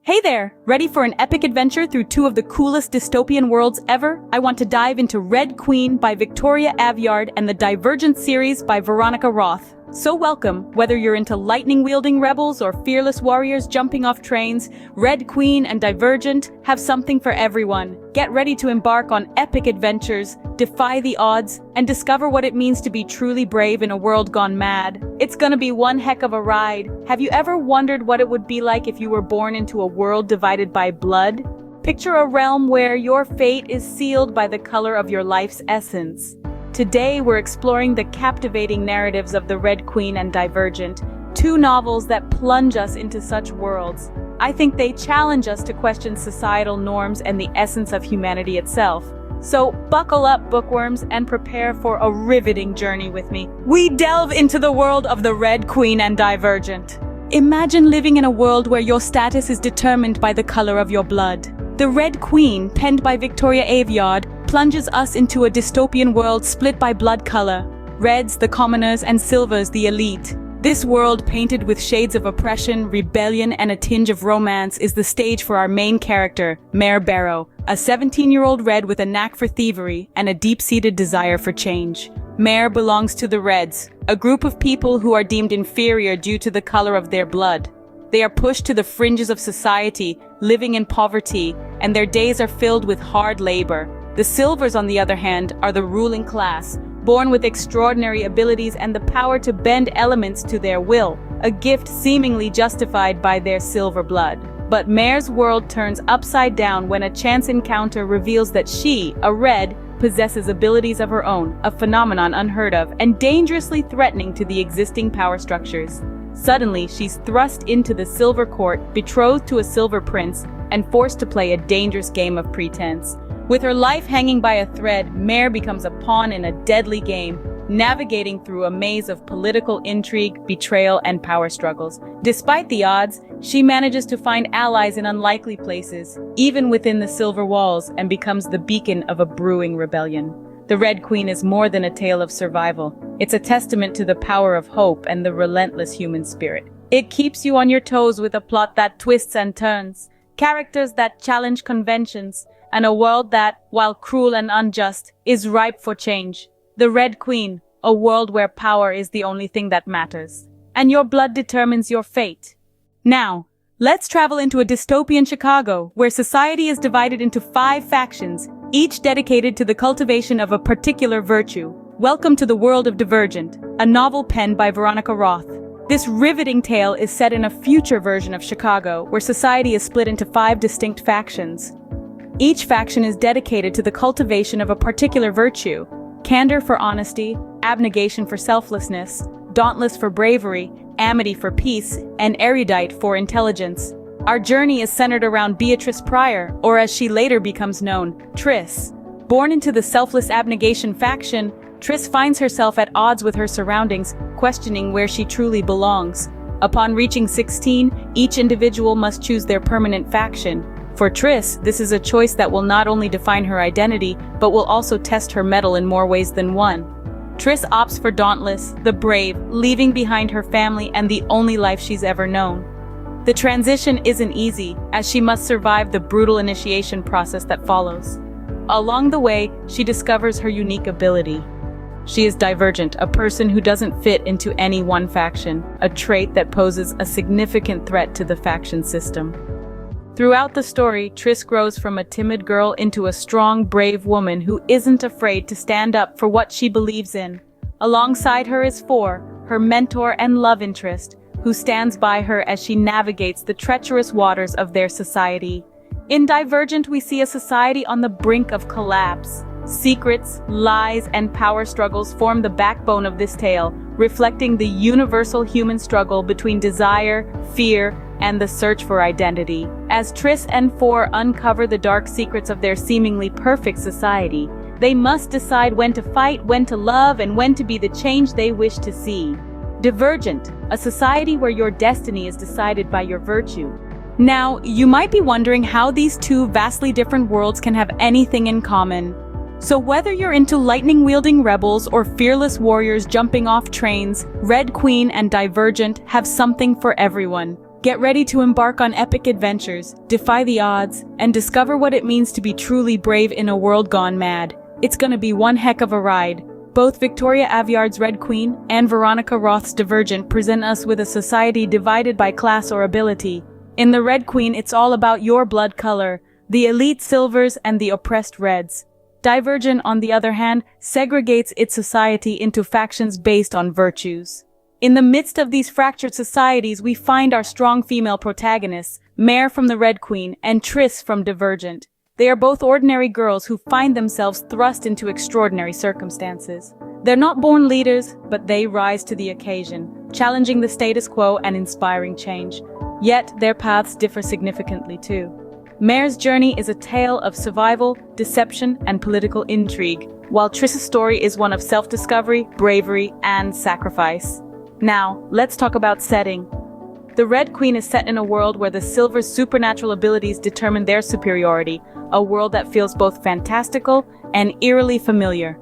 Hey there! Ready for an epic adventure through two of the coolest dystopian worlds ever? I want to dive into Red Queen by Victoria Aveyard and the Divergent series by Veronica Roth. So welcome, whether you're into lightning-wielding rebels or fearless warriors jumping off trains, Red Queen and Divergent have something for everyone. Get ready to embark on epic adventures, defy the odds, and discover what it means to be truly brave in a world gone mad. It's gonna be one heck of a ride. Have you ever wondered what it would be like if you were born into a world divided by blood? Picture a realm where your fate is sealed by the color of your life's essence. Today, we're exploring the captivating narratives of the Red Queen and Divergent, two novels that plunge us into such worlds. I think they challenge us to question societal norms and the essence of humanity itself. So buckle up, bookworms, and prepare for a riveting journey with me. We delve into the world of the Red Queen and Divergent. Imagine living in a world where your status is determined by the color of your blood. The Red Queen, penned by Victoria Aveyard, plunges us into a dystopian world split by blood color. Reds, the commoners, and silvers, the elite. This world, painted with shades of oppression, rebellion, and a tinge of romance, is the stage for our main character, Mare Barrow, a 17-year-old red with a knack for thievery and a deep-seated desire for change. Mare belongs to the Reds, a group of people who are deemed inferior due to the color of their blood. They are pushed to the fringes of society, living in poverty, and their days are filled with hard labor. The Silvers, on the other hand, are the ruling class, born with extraordinary abilities and the power to bend elements to their will, a gift seemingly justified by their silver blood. But Mare's world turns upside down when a chance encounter reveals that she, a Red, possesses abilities of her own, a phenomenon unheard of and dangerously threatening to the existing power structures. Suddenly, she's thrust into the Silver Court, betrothed to a Silver Prince, and forced to play a dangerous game of pretense. With her life hanging by a thread, Mare becomes a pawn in a deadly game, navigating through a maze of political intrigue, betrayal, and power struggles. Despite the odds, she manages to find allies in unlikely places, even within the Silver Walls, and becomes the beacon of a brewing rebellion. The Red Queen is more than a tale of survival. It's a testament to the power of hope and the relentless human spirit. It keeps you on your toes with a plot that twists and turns, characters that challenge conventions, and a world that, while cruel and unjust, is ripe for change. The Red Queen, a world where power is the only thing that matters, and your blood determines your fate. Now, let's travel into a dystopian Chicago, where society is divided into 5 factions, each dedicated to the cultivation of a particular virtue. Welcome to the world of Divergent, a novel penned by Veronica Roth. This riveting tale is set in a future version of Chicago, where society is split into 5 distinct factions. Each faction is dedicated to the cultivation of a particular virtue: candor for honesty, abnegation for selflessness, dauntless for bravery, amity for peace, and erudite for intelligence. Our journey is centered around Beatrice Pryor, or as she later becomes known, Triss. Born into the selfless abnegation faction, Triss finds herself at odds with her surroundings, questioning where she truly belongs. Upon reaching 16, each individual must choose their permanent faction. For Triss, this is a choice that will not only define her identity, but will also test her mettle in more ways than one. Triss opts for Dauntless, the brave, leaving behind her family and the only life she's ever known. The transition isn't easy, as she must survive the brutal initiation process that follows. Along the way, she discovers her unique ability. She is Divergent, a person who doesn't fit into any one faction, a trait that poses a significant threat to the faction system. Throughout the story, Triss grows from a timid girl into a strong, brave woman who isn't afraid to stand up for what she believes in. Alongside her is Four, her mentor and love interest, who stands by her as she navigates the treacherous waters of their society. In Divergent, we see a society on the brink of collapse. Secrets, lies, and power struggles form the backbone of this tale, reflecting the universal human struggle between desire, fear, and the search for identity. As Triss and Four uncover the dark secrets of their seemingly perfect society, they must decide when to fight, when to love, and when to be the change they wish to see. Divergent, a society where your destiny is decided by your virtue. Now, you might be wondering how these two vastly different worlds can have anything in common. So whether you're into lightning-wielding rebels or fearless warriors jumping off trains, Red Queen and Divergent have something for everyone. Get ready to embark on epic adventures, defy the odds, and discover what it means to be truly brave in a world gone mad. It's gonna be one heck of a ride. Both Victoria Aveyard's Red Queen and Veronica Roth's Divergent present us with a society divided by class or ability. In the Red Queen, it's all about your blood color, the elite silvers and the oppressed reds. Divergent, on the other hand, segregates its society into factions based on virtues. In the midst of these fractured societies, we find our strong female protagonists, Mare from the Red Queen and Triss from Divergent. They are both ordinary girls who find themselves thrust into extraordinary circumstances. They're not born leaders, but they rise to the occasion, challenging the status quo and inspiring change. Yet, their paths differ significantly too. Mare's journey is a tale of survival, deception, and political intrigue, while Triss's story is one of self-discovery, bravery, and sacrifice. Now, let's talk about setting. The Red Queen is set in a world where the Silver's supernatural abilities determine their superiority, a world that feels both fantastical and eerily familiar.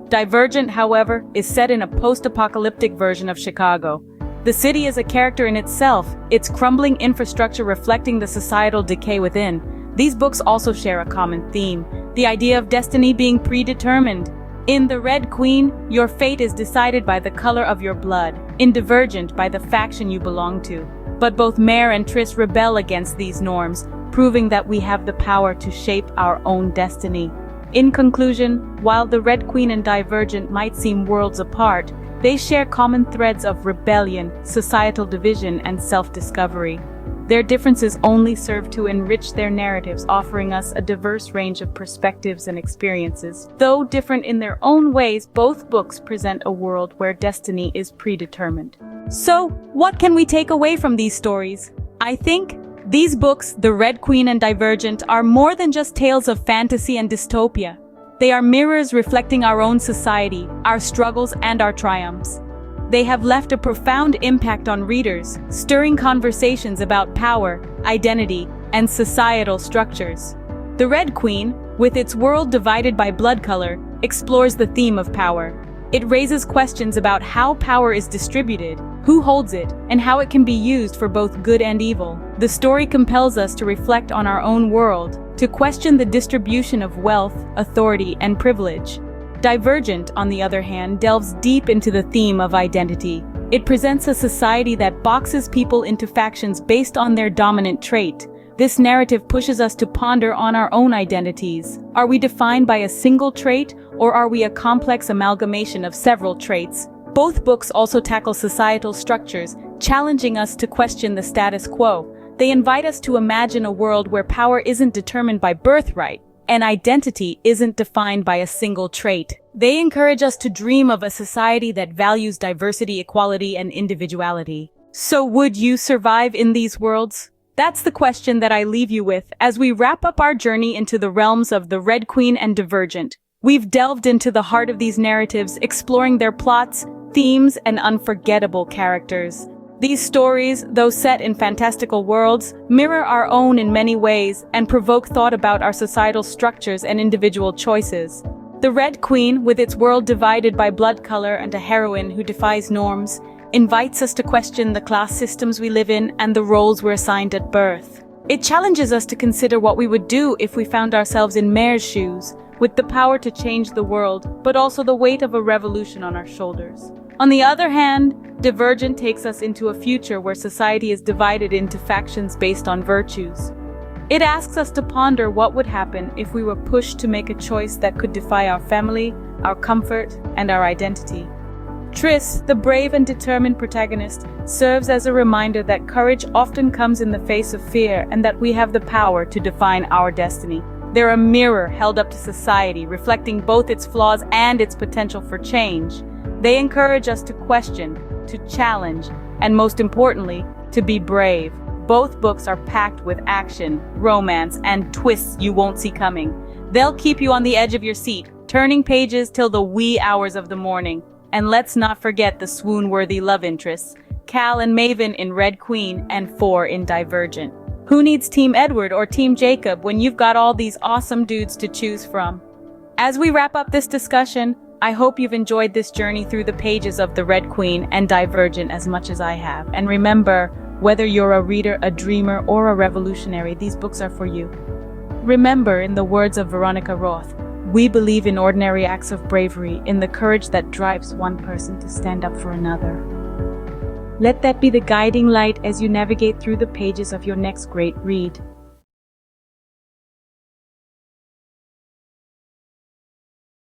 Divergent, however, is set in a post-apocalyptic version of Chicago. The city is a character in itself, its crumbling infrastructure reflecting the societal decay within. These books also share a common theme, the idea of destiny being predetermined. In The Red Queen, your fate is decided by the color of your blood, in Divergent by the faction you belong to. But both Mare and Triss rebel against these norms, proving that we have the power to shape our own destiny. In conclusion, while The Red Queen and Divergent might seem worlds apart, they share common threads of rebellion, societal division, and self-discovery. Their differences only serve to enrich their narratives, offering us a diverse range of perspectives and experiences. Though different in their own ways, both books present a world where destiny is predetermined. So, what can we take away from these stories? I think these books, The Red Queen and Divergent, are more than just tales of fantasy and dystopia. They are mirrors reflecting our own society, our struggles, and our triumphs. They have left a profound impact on readers, stirring conversations about power, identity, and societal structures. The Red Queen, with its world divided by blood color, explores the theme of power. It raises questions about how power is distributed, who holds it, and how it can be used for both good and evil. The story compels us to reflect on our own world, to question the distribution of wealth, authority, and privilege. Divergent, on the other hand, delves deep into the theme of identity. It presents a society that boxes people into factions based on their dominant trait. This narrative pushes us to ponder on our own identities. Are we defined by a single trait, or are we a complex amalgamation of several traits? Both books also tackle societal structures, challenging us to question the status quo. They invite us to imagine a world where power isn't determined by birthright, and identity isn't defined by a single trait. They encourage us to dream of a society that values diversity, equality, and individuality. So would you survive in these worlds? That's the question that I leave you with as we wrap up our journey into the realms of The Red Queen and Divergent. We've delved into the heart of these narratives, exploring their plots, themes, and unforgettable characters. These stories, though set in fantastical worlds, mirror our own in many ways and provoke thought about our societal structures and individual choices. The Red Queen, with its world divided by blood color and a heroine who defies norms, invites us to question the class systems we live in and the roles we're assigned at birth. It challenges us to consider what we would do if we found ourselves in Mare's shoes, with the power to change the world, but also the weight of a revolution on our shoulders. On the other hand, Divergent takes us into a future where society is divided into factions based on virtues. It asks us to ponder what would happen if we were pushed to make a choice that could defy our family, our comfort, and our identity. Triss, the brave and determined protagonist, serves as a reminder that courage often comes in the face of fear and that we have the power to define our destiny. They're a mirror held up to society, reflecting both its flaws and its potential for change. They encourage us to question, to challenge, and most importantly, to be brave. Both books are packed with action, romance, and twists you won't see coming. They'll keep you on the edge of your seat, turning pages till the wee hours of the morning. And let's not forget the swoon-worthy love interests, Cal and Maven in Red Queen and 4 in Divergent. Who needs Team Edward or Team Jacob when you've got all these awesome dudes to choose from? As we wrap up this discussion, I hope you've enjoyed this journey through the pages of The Red Queen and Divergent as much as I have. And remember, Whether you're a reader, a dreamer, or a revolutionary, these books are for you. Remember, in the words of Veronica Roth, we believe in ordinary acts of bravery, in the courage that drives one person to stand up for another. Let that be the guiding light as you navigate through the pages of your next great read.